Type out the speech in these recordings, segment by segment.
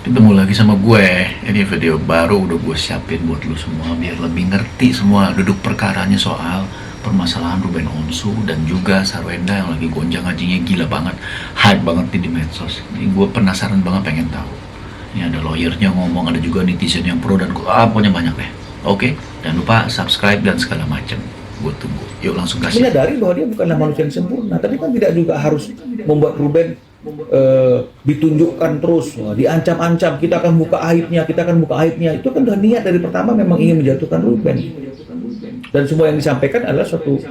Ketemu lagi sama gue. Ini video baru udah gue siapin buat lu semua biar lebih ngerti semua duduk perkaranya soal permasalahan Ruben Onsu dan juga Sarwenda yang lagi gonjang-ganjingnya gila banget, hype banget nih di medsos. Ini gue penasaran banget pengen tahu. Ini ada lawyernya ngomong, ada juga netizen yang pro dan pokoknya banyak deh. Oke, jangan lupa subscribe dan segala macam. Gue tunggu. Yuk langsung kasih. Menyadari bahwa dia bukanlah manusia yang sempurna, tapi kan tidak juga harus membuat Ruben ditunjukkan terus, diancam-ancam, kita akan buka aibnya, kita akan buka aibnya. Itu kan udah niat dari pertama memang ingin menjatuhkan Ruben. Dan semua yang disampaikan adalah suatu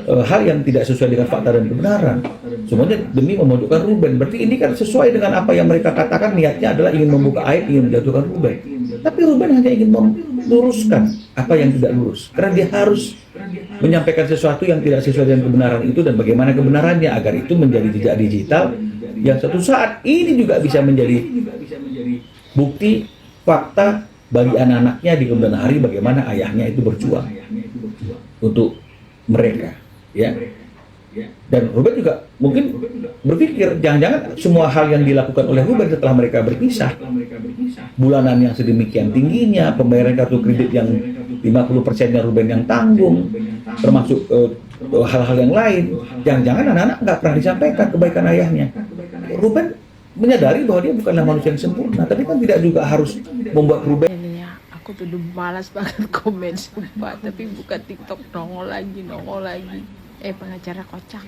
hal yang tidak sesuai dengan fakta dan kebenaran. Semuanya demi memojokkan Ruben. Berarti ini kan sesuai dengan apa yang mereka katakan, niatnya adalah ingin membuka aib, ingin menjatuhkan Ruben. Tapi Ruben hanya ingin meluruskan apa yang tidak lurus. Karena dia harus menyampaikan sesuatu yang tidak sesuai dengan kebenaran itu dan bagaimana kebenarannya agar itu menjadi jejak digital yang suatu saat ini juga bisa menjadi bukti fakta bagi anak-anaknya di kemudian hari bagaimana ayahnya itu berjuang untuk mereka, ya. Dan Ruben juga mungkin berpikir jangan-jangan semua hal yang dilakukan oleh Ruben setelah mereka berpisah, bulanan yang sedemikian tingginya, pembayaran kartu kredit yang 50%-nya Ruben yang tanggung, termasuk hal-hal yang lain, jangan-jangan anak-anak nggak pernah disampaikan kebaikan ayahnya. Ruben menyadari bahwa dia bukanlah manusia yang sempurna, tapi kan tidak juga harus membuat Ruben. Ya, aku tuh udah malas banget komen sumpah, tapi buka TikTok nongol lagi. Pengacara kocak.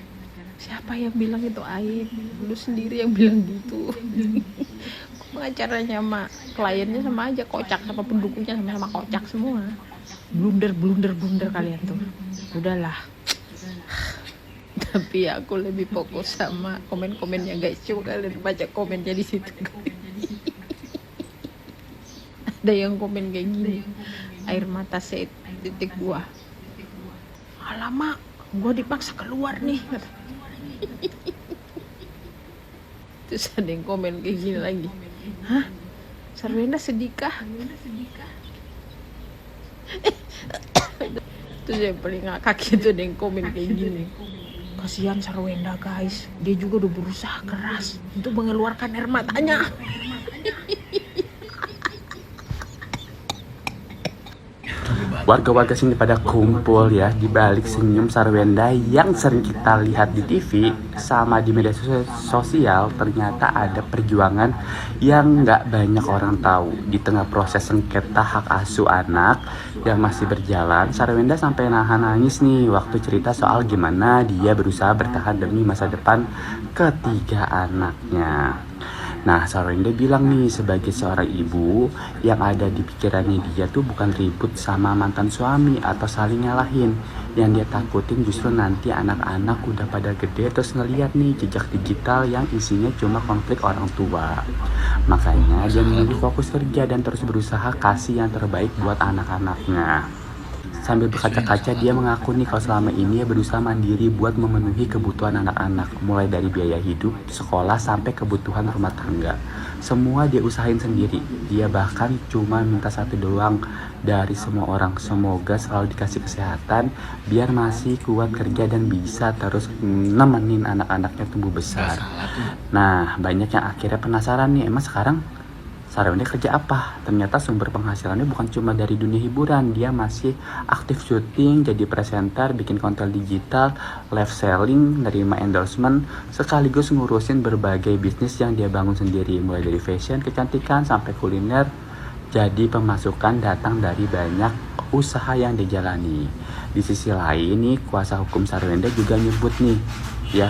Siapa yang bilang itu aib? Lu sendiri yang bilang gitu. Pengacaranya sama kliennya sama aja, kocak, sama pendukungnya sama-sama kocak semua. Blunder kalian tuh. Udahlah. Tapi aku lebih fokus sama komen-komennya guys. Coba kalian baca komennya di situ. Ada yang komen kayak gini. Air mata set titik gua. Alamak, gua dipaksa keluar nih. Terus ada yang komen kayak gini lagi. Hah? Sarwenda sedikah? Terus yang paling ngakak itu ada yang komen kayak gini. Kasihan Sarwenda guys, dia juga udah berusaha keras untuk mengeluarkan air matanya. Warga-warga sini pada kumpul ya di balik senyum Sarwenda yang sering kita lihat di TV sama di media sosial. Ternyata ada perjuangan yang nggak banyak orang tahu. Di tengah proses sengketa hak asuh anak yang masih berjalan, Sarwenda sampai nahan nangis nih waktu cerita soal gimana dia berusaha bertahan demi masa depan ketiga anaknya. Nah, Sarwenda bilang nih, sebagai seorang ibu, yang ada di pikirannya dia tuh bukan ribut sama mantan suami atau saling nyalahin. Yang dia takutin justru nanti anak-anak udah pada gede terus ngeliat nih jejak digital yang isinya cuma konflik orang tua. Makanya dia memilih fokus kerja dan terus berusaha kasih yang terbaik buat anak-anaknya. Sambil berkaca-kaca, dia mengaku nih kalau selama ini dia berusaha mandiri buat memenuhi kebutuhan anak-anak, mulai dari biaya hidup, sekolah, sampai kebutuhan rumah tangga. Semua dia usahain sendiri. Dia bahkan cuma minta satu doang dari semua orang, semoga selalu dikasih kesehatan biar masih kuat kerja dan bisa terus nemenin anak-anaknya tumbuh besar. Nah, banyak yang akhirnya penasaran nih, emang sekarang Sarwenda kerja apa? Ternyata sumber penghasilannya bukan cuma dari dunia hiburan. Dia masih aktif syuting, jadi presenter, bikin konten digital, live selling, nerima endorsement, sekaligus ngurusin berbagai bisnis yang dia bangun sendiri. Mulai dari fashion, kecantikan, sampai kuliner. Jadi pemasukan datang dari banyak usaha yang dijalani. Di sisi lain nih, kuasa hukum Sarwenda juga nyebut nih, ya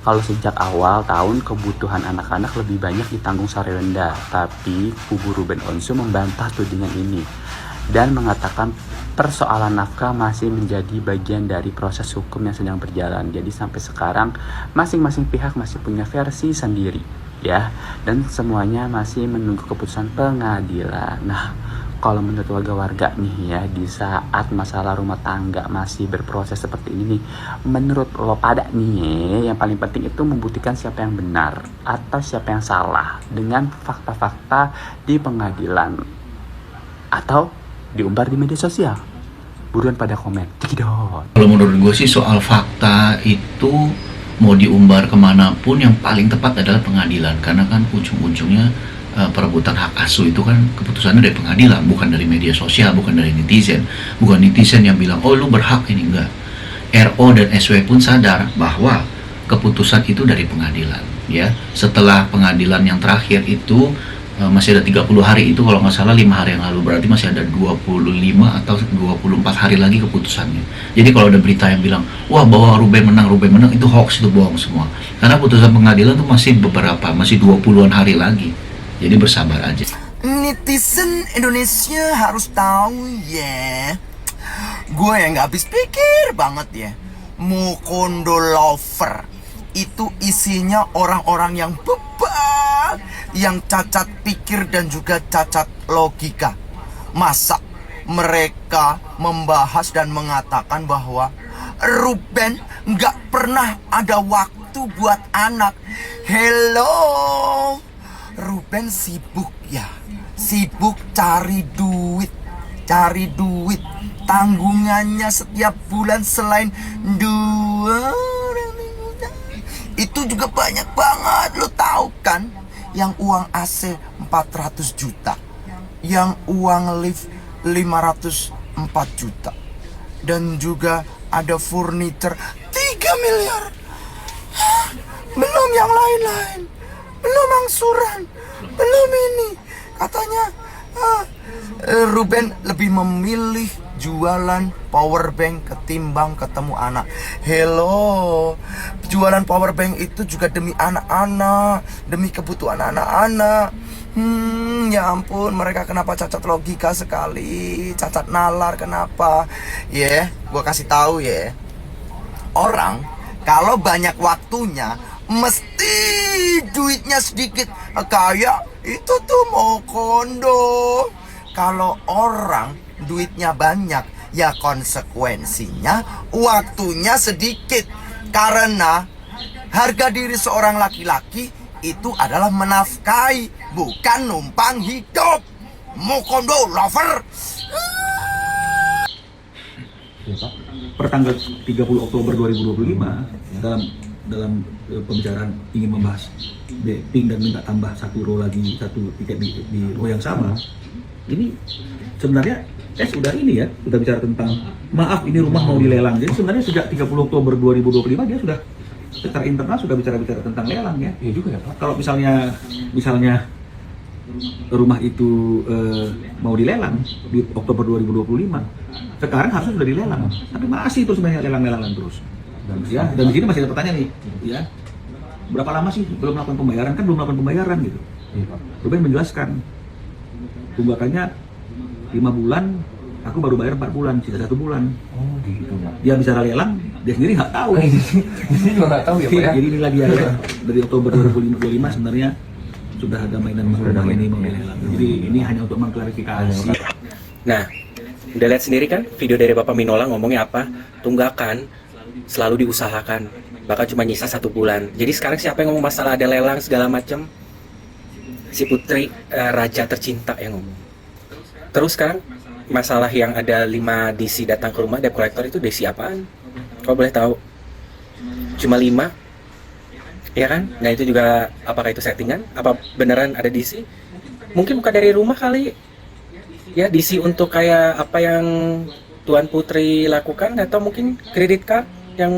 kalau sejak awal tahun kebutuhan anak-anak lebih banyak ditanggung Sarwenda, tapi kubu Ruben Onsu membantah tudingan ini dan mengatakan persoalan nafkah masih menjadi bagian dari proses hukum yang sedang berjalan. Jadi sampai sekarang masing-masing pihak masih punya versi sendiri, ya, dan semuanya masih menunggu keputusan pengadilan. Nah, kalau menurut warga-warga nih ya, di saat masalah rumah tangga masih berproses seperti ini nih, menurut lo pada nih yang paling penting itu membuktikan siapa yang benar atau siapa yang salah dengan fakta-fakta di pengadilan atau diumbar di media sosial. Buruan pada komen, cekidot. Kalau menurut gue sih soal fakta itu mau diumbar kemanapun yang paling tepat adalah pengadilan, karena kan ujung-ujungnya perebutan hak asuh itu kan keputusannya dari pengadilan, bukan dari media sosial, bukan dari netizen. Bukan netizen yang bilang, oh lu berhak ini, enggak. RO dan SW pun sadar bahwa keputusan itu dari pengadilan, ya. Setelah pengadilan yang terakhir itu masih ada 30 hari, itu kalau nggak salah 5 hari yang lalu, berarti masih ada 25 atau 24 hari lagi keputusannya. Jadi kalau ada berita yang bilang, wah bahwa Ruben menang, itu hoax, itu bohong semua. Karena putusan pengadilan itu masih 20-an hari lagi. Jadi bersabar aja. Netizen Indonesia harus tahu ya. Gue yang gak habis pikir banget ya. Mukondo lover itu isinya orang-orang yang bebal, yang cacat pikir dan juga cacat logika. Masa mereka membahas dan mengatakan bahwa Ruben gak pernah ada waktu buat anak. Hello, Ruben sibuk ya, sibuk cari duit. Tanggungannya setiap bulan selain 2 itu juga banyak banget, lo tahu kan? Yang uang AC 400 juta, yang uang lift 504 juta, dan juga ada furniture 3 miliar. Belum yang lain-lain, belum angsuran, belum ini. Katanya Ruben lebih memilih jualan power bank ketimbang ketemu anak. Hello, jualan power bank itu juga demi anak-anak, demi kebutuhan anak-anak. Ya ampun, mereka kenapa cacat logika sekali, cacat nalar kenapa? Gua kasih tahu ya. Orang kalau banyak waktunya mesti duitnya sedikit. Kayak itu tuh Mukondo. Kalau orang duitnya banyak, ya konsekuensinya waktunya sedikit. Karena harga diri seorang laki-laki itu adalah menafkahi, bukan numpang hidup. Mukondo lover. Pertanggal 30 Oktober 2025 dalam pembicaraan ingin membahas betting dan minta tambah 1 row lagi, 1 tiket di row yang sama. Ini sebenarnya sudah ini ya, sudah bicara tentang maaf ini rumah mau dilelang. Jadi sebenarnya sejak 30 Oktober 2025 dia sudah secara internal sudah bicara tentang lelang ya. Iya juga ya Pak. Kalau misalnya rumah itu mau dilelang di Oktober 2025, sekarang harusnya sudah dilelang, tapi masih terus banyak lelang-lelangan terus. Dan di sini masih ada pertanyaan nih, ya. Berapa lama sih belum melakukan pembayaran? Kan belum melakukan pembayaran gitu. Ruben menjelaskan tunggakannya 5 bulan, aku baru bayar 4 bulan, sisa 1 bulan. Oh gitu Pak. Dia bicara lelang, dia sendiri nggak tahu. Dia juga nggak tahu ya Pak ya. Jadi ini lagi ada dari Oktober 2025 sebenarnya sudah ada mainan ini mau dilelang. Jadi ini hanya untuk mengklarifikasi. Nah, udah lihat sendiri kan video dari Bapak Minola ngomongnya apa? Tunggakan selalu diusahakan, bahkan cuma nyisa 1 bulan. Jadi sekarang siapa yang ngomong masalah ada lelang segala macam? Si Putri Raja tercinta yang ngomong. Terus sekarang masalah yang ada 5 DC datang ke rumah debt collector itu DC apaan? Kau boleh tahu? Cuma 5? Ya kan? Nah itu juga apakah itu settingan? Apa beneran ada DC? Mungkin bukan dari rumah kali. Ya DC untuk kayak apa yang Tuan Putri lakukan, atau mungkin kredit card yang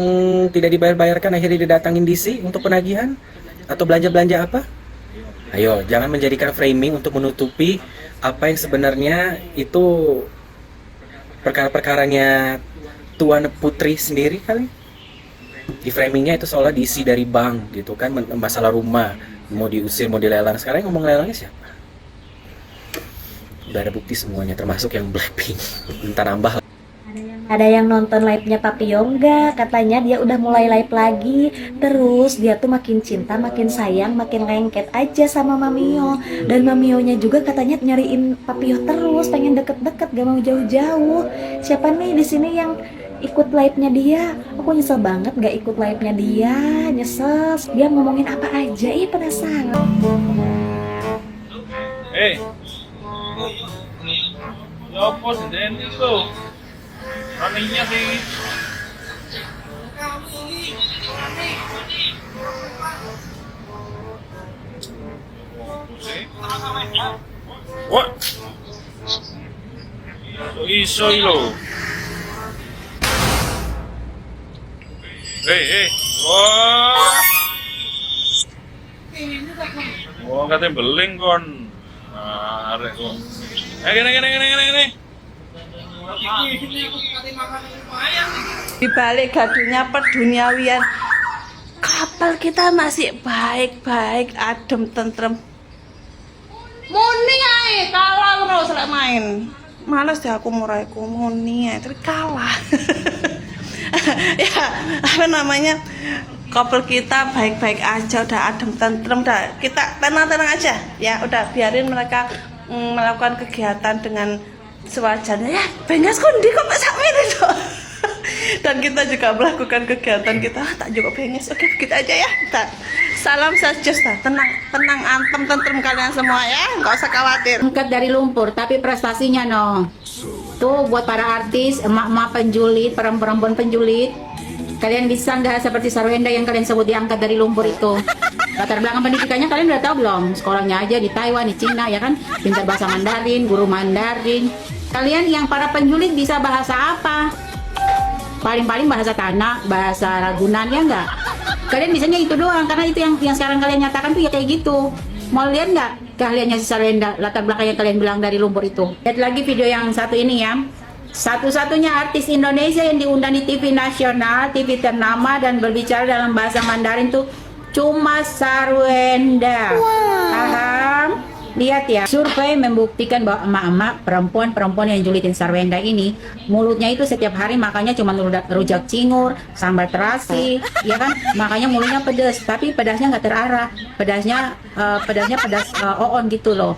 tidak dibayar-bayarkan akhirnya didatangin DC untuk penagihan atau belanja-belanja apa? Ayo, jangan menjadikan framing untuk menutupi apa yang sebenarnya itu perkara-perkaranya Tuan Putri sendiri kali. Di framingnya itu soalnya DC dari bank gitu kan, masalah rumah mau diusir, mau dilelang. Sekarang yang ngomong lelangnya siapa? Udah ada bukti semuanya, termasuk yang Blackpink. Minta nambah. Ada yang nonton live-nya Papi Yongga, katanya dia udah mulai live lagi. Terus dia tuh makin cinta, makin sayang, makin lengket aja sama Mamio. Dan Mamionya juga katanya nyariin Papio terus, pengen deket-deket, gak mau jauh-jauh. Siapa nih di sini yang ikut live-nya dia? Aku nyesel banget gak ikut live-nya dia, nyesel. Dia ngomongin apa aja, penasaran. Lopo sendiri itu. Anehnya sih. What? Iso lo. Wah. Wah, katanya beling kon. Arek kok. Gini. Di balik gaduhnya perduniawian, kapal kita masih baik-baik, adem, tentrem. Muni ae kalah terus lek main. Males deh aku muraiku muni ae, tapi kalah. Ya, apa namanya? Couple kita baik-baik aja, udah adem tentrem, udah kita tenang-tenang aja. Ya, udah biarin mereka melakukan kegiatan dengan sewajarnya. Ya, bengas kondi kok sak mirip to. Dan kita juga melakukan kegiatan kita, tak juga benges. Oke, begitu aja ya. Salam sejus, tenang, antem, tentrem kalian semua ya, nggak usah khawatir. Angkat dari lumpur, tapi prestasinya tuh buat para artis, emak-emak penjulit, perempuan penjulit, kalian bisa nggak seperti Sarwenda yang kalian sebut diangkat dari lumpur itu? Latar belakang pendidikannya kalian udah tahu belum? Sekolahnya aja di Taiwan, di Cina ya kan, pintar bahasa Mandarin, guru Mandarin. Kalian yang para penjulit bisa bahasa apa? Paling-paling bahasa tanah, bahasa Ragunan ya enggak? Kalian bisanya itu doang, karena itu yang sekarang kalian nyatakan tuh ya kayak gitu. Mau lihat nggak keahliannya si Sarwenda, latar belakangnya kalian bilang dari lumpur itu? Lihat lagi video yang satu ini ya. Satu-satunya artis Indonesia yang diundang di TV nasional, TV ternama dan berbicara dalam bahasa Mandarin tuh cuma Sarwenda. Paham? Lihat ya, survei membuktikan bahwa emak-emak perempuan-perempuan yang julitin Sarwenda ini mulutnya itu setiap hari makannya cuma rujak cingur, sambal terasi, ya kan? Makanya mulutnya pedas, tapi pedasnya nggak terarah, pedasnya pedas oon gitu loh.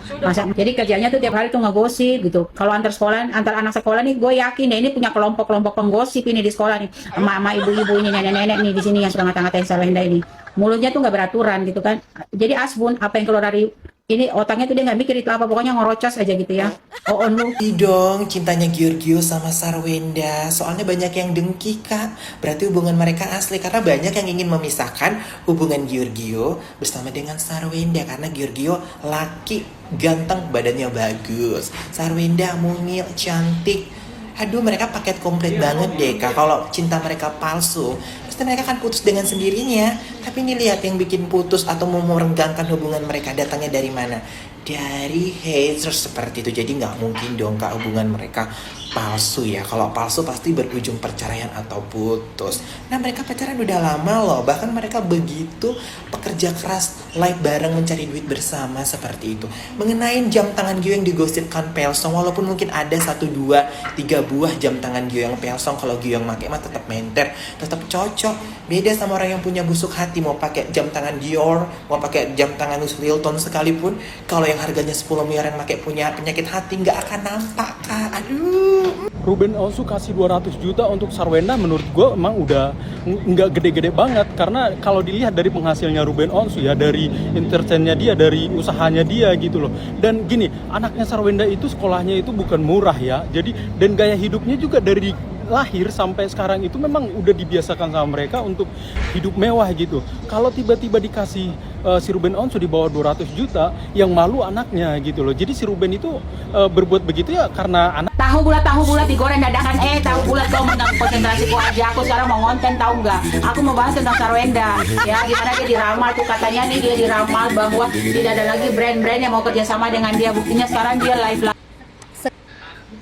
Jadi kerjanya tuh tiap hari tuh ngegosip gitu. Kalau antar anak sekolah nih, gue yakin deh ini punya kelompok penggosip ini di sekolah nih. Emak-emak, ibu-ibu ini, nenek-nenek nih di sini yang suka ngata-ngatain Sarwenda ini. Mulutnya tuh nggak beraturan gitu kan. Jadi asbun apa yang keluar dari ini otaknya tuh dia nggak mikir itu apa, pokoknya ngorocos aja gitu ya. On lu. Dong, cintanya Giorgio sama Sarwenda. Soalnya banyak yang dengki, Kak. Berarti hubungan mereka asli, karena banyak yang ingin memisahkan hubungan Giorgio bersama dengan Sarwenda, karena Giorgio laki, ganteng, badannya bagus. Sarwenda mungil, cantik. Aduh, mereka paket komplit banget deh, Kak. Kalau cinta mereka palsu, pasti mereka akan putus dengan sendirinya. Tapi ini lihat yang bikin putus atau mau merenggangkan hubungan mereka datangnya dari mana? Dari haters seperti itu. Jadi nggak mungkin dong, Kak, hubungan mereka palsu ya. Kalau palsu pasti berujung perceraian atau putus. Nah, mereka pacaran udah lama loh. Bahkan mereka begitu pekerja keras, live bareng, mencari duit bersama seperti itu. Mengenai jam tangan Gio yang digosipkan Pelsong, walaupun mungkin ada 1, 2, 3 buah jam tangan Gio yang Pelsong, kalau Gio yang pakai mah tetap menter, tetap cocok. Beda sama orang yang punya busuk hati, mau pakai jam tangan Dior, mau pakai jam tangan Louis Vuitton sekalipun, kalau yang harganya 10 miliaran pakai punya penyakit hati nggak akan nampak, Kak. Aduh. Ruben Onsu kasih 200 juta untuk Sarwenda menurut gue emang udah nggak gede-gede banget, karena kalau dilihat dari penghasilnya Ruben Onsu ya, dari entertainnya dia, dari usahanya dia gitu loh. Dan gini, anaknya Sarwenda itu sekolahnya itu bukan murah ya, jadi dan gaya hidupnya juga dari lahir sampai sekarang itu memang udah dibiasakan sama mereka untuk hidup mewah gitu. Kalau tiba-tiba dikasih si Ruben Onsu di bawah 200 juta, yang malu anaknya gitu loh. Jadi si Ruben itu berbuat begitu ya karena anak. Tahu bulat digoreng dadakan, tahu bulat kau menang konsentrasiku aja. Aku sekarang mau konten, tahu nggak? Aku mau bahas tentang Sarwenda. Ya, gimana dia diramal tuh, katanya nih dia diramal bahwa tidak ada lagi brand-brand yang mau kerjasama dengan dia. Buktinya sekarang dia live.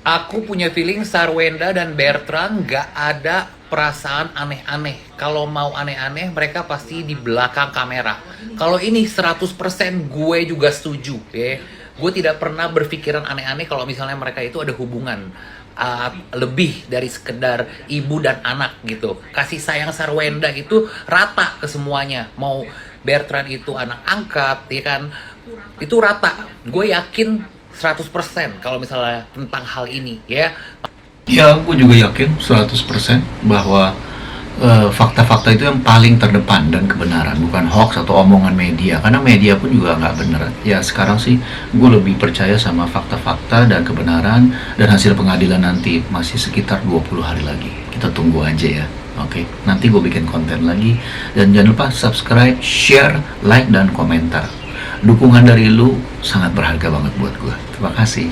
Aku punya feeling Sarwenda dan Bertrand nggak ada perasaan aneh-aneh. Kalau mau aneh-aneh, mereka pasti di belakang kamera. Kalau ini 100% gue juga setuju, ya. Gue tidak pernah berpikiran aneh-aneh kalau misalnya mereka itu ada hubungan lebih dari sekedar ibu dan anak gitu. Kasih sayang Sarwenda itu rata ke semuanya. Mau Bertrand itu anak angkat, ya kan? Itu rata. Gue yakin 100% kalau misalnya tentang hal ini, ya. Ya, aku juga yakin 100% bahwa fakta-fakta itu yang paling terdepan dan kebenaran, bukan hoax atau omongan media, karena media pun juga nggak bener. Ya, sekarang sih gue lebih percaya sama fakta-fakta dan kebenaran, dan hasil pengadilan nanti masih sekitar 20 hari lagi. Kita tunggu aja ya. Oke, nanti gue bikin konten lagi. Dan jangan lupa subscribe, share, like, dan komentar. Dukungan dari lu sangat berharga banget buat gue. Terima kasih.